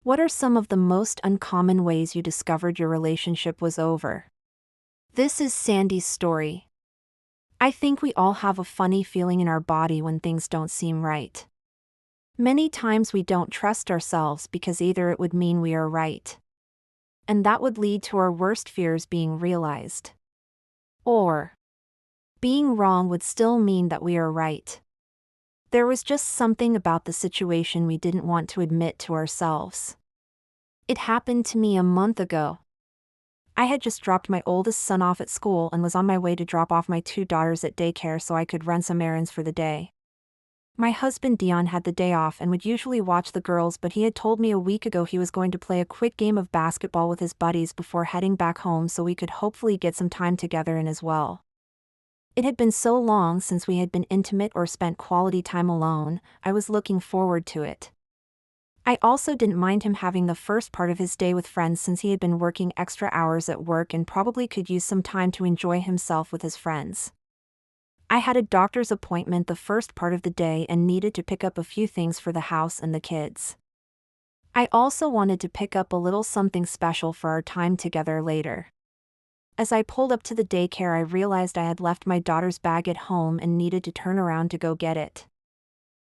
What are some of the most uncommon ways you discovered your relationship was over? This is Sandy's story. I think we all have a funny feeling in our body when things don't seem right. Many times we don't trust ourselves because either it would mean we are right, and that would lead to our worst fears being realized, or being wrong would still mean that we are right. There was just something about the situation we didn't want to admit to ourselves. It happened to me a month ago. I had just dropped my oldest son off at school and was on my way to drop off my two daughters at daycare so I could run some errands for the day. My husband Dion had the day off and would usually watch the girls, but he had told me a week ago he was going to play a quick game of basketball with his buddies before heading back home so we could hopefully get some time together in as well. It had been so long since we had been intimate or spent quality time alone, I was looking forward to it. I also didn't mind him having the first part of his day with friends since he had been working extra hours at work and probably could use some time to enjoy himself with his friends. I had a doctor's appointment the first part of the day and needed to pick up a few things for the house and the kids. I also wanted to pick up a little something special for our time together later. As I pulled up to the daycare, I realized I had left my daughter's bag at home and needed to turn around to go get it.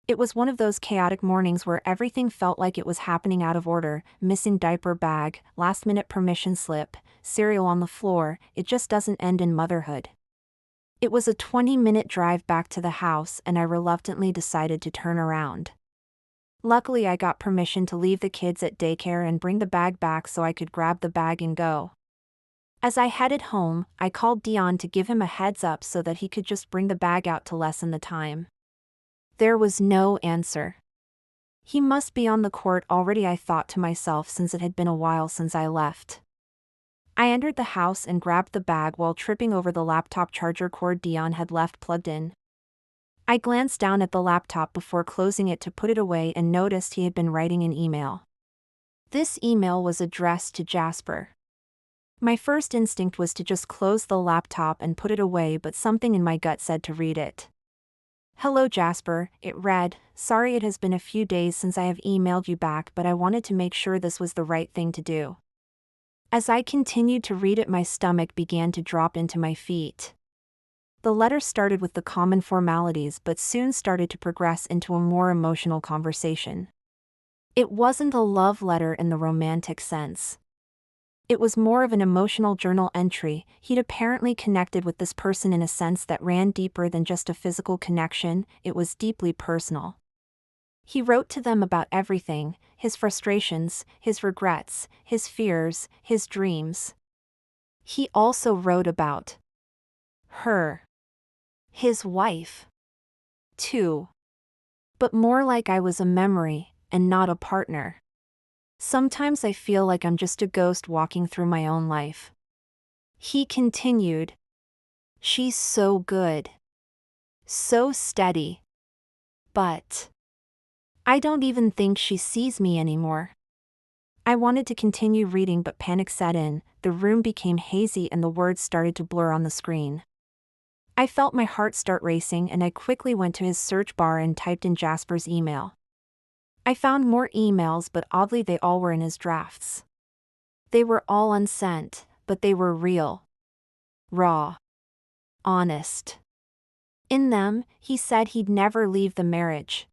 It was one of those chaotic mornings where everything felt like it was happening out of order: missing diaper bag, last-minute permission slip, cereal on the floor. It just doesn't end in motherhood. It was a 20-minute drive back to the house and I reluctantly decided to turn around. Luckily, I got permission to leave the kids at daycare and bring the bag back so I could grab the bag and go. As I headed home, I called Dion to give him a heads up so that he could just bring the bag out to lessen the time. There was no answer. He must be on the court already, I thought to myself, since it had been a while since I left. I entered the house and grabbed the bag while tripping over the laptop charger cord Dion had left plugged in. I glanced down at the laptop before closing it to put it away and noticed he had been writing an email. This email was addressed to Jasper. My first instinct was to just close the laptop and put it away, but something in my gut said to read it. "Hello Jasper," it read. "Sorry it has been a few days since I have emailed you back, but I wanted to make sure this was the right thing to do." As I continued to read it, my stomach began to drop into my feet. The letter started with the common formalities but soon started to progress into a more emotional conversation. It wasn't a love letter in the romantic sense. It was more of an emotional journal entry. He'd apparently connected with this person in a sense that ran deeper than just a physical connection. It was deeply personal. He wrote to them about everything: his frustrations, his regrets, his fears, his dreams. He also wrote about her, his wife, too. But more like I was a memory and not a partner. Sometimes I feel like I'm just a ghost walking through my own life. He continued. "She's so good. So steady. But I don't even think she sees me anymore." I wanted to continue reading, but panic set in. The room became hazy and the words started to blur on the screen. I felt my heart start racing and I quickly went to his search bar and typed in Jasper's email. I found more emails, but oddly they all were in his drafts. They were all unsent, but they were real. Raw. Honest. In them, he said he'd never leave the marriage.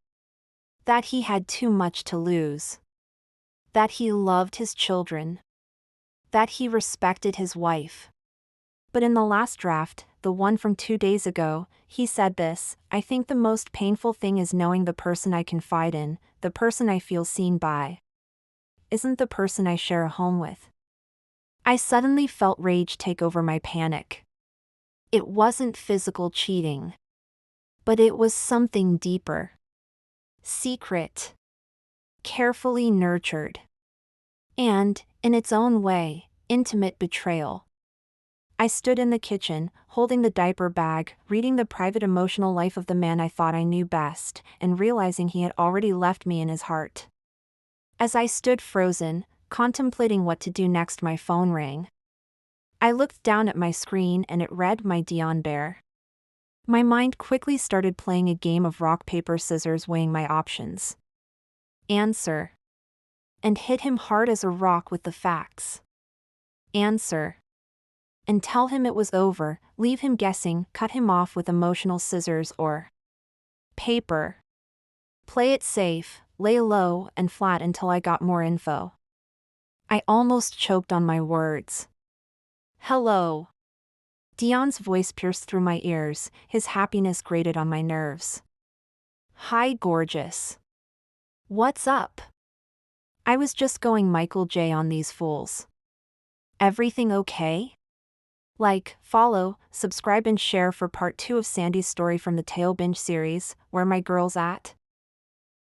That he had too much to lose. That he loved his children. That he respected his wife. But in the last draft, the one from 2 days ago, he said this: "I think the most painful thing is knowing the person I confide in, the person I feel seen by, isn't the person I share a home with." I suddenly felt rage take over my panic. It wasn't physical cheating. But it was something deeper. Secret. Carefully nurtured. And, in its own way, intimate betrayal. I stood in the kitchen, holding the diaper bag, reading the private emotional life of the man I thought I knew best, and realizing he had already left me in his heart. As I stood frozen, contemplating what to do next, my phone rang. I looked down at my screen and it read "My Dion Bear." My mind quickly started playing a game of rock, paper, scissors, weighing my options. Answer. and hit him hard as a rock with the facts. Answer. And tell him it was over, leave him guessing, cut him off with emotional scissors or paper. Play it safe, lay low and flat until I got more info. I almost choked on my words. Hello. Dion's voice pierced through my ears, his happiness grated on my nerves. Hi, gorgeous. What's up? I was just going Michael J on these fools. Everything okay? Like, follow, subscribe and share for part 2 of Sandy's story from the Binge series, Where My Girls At?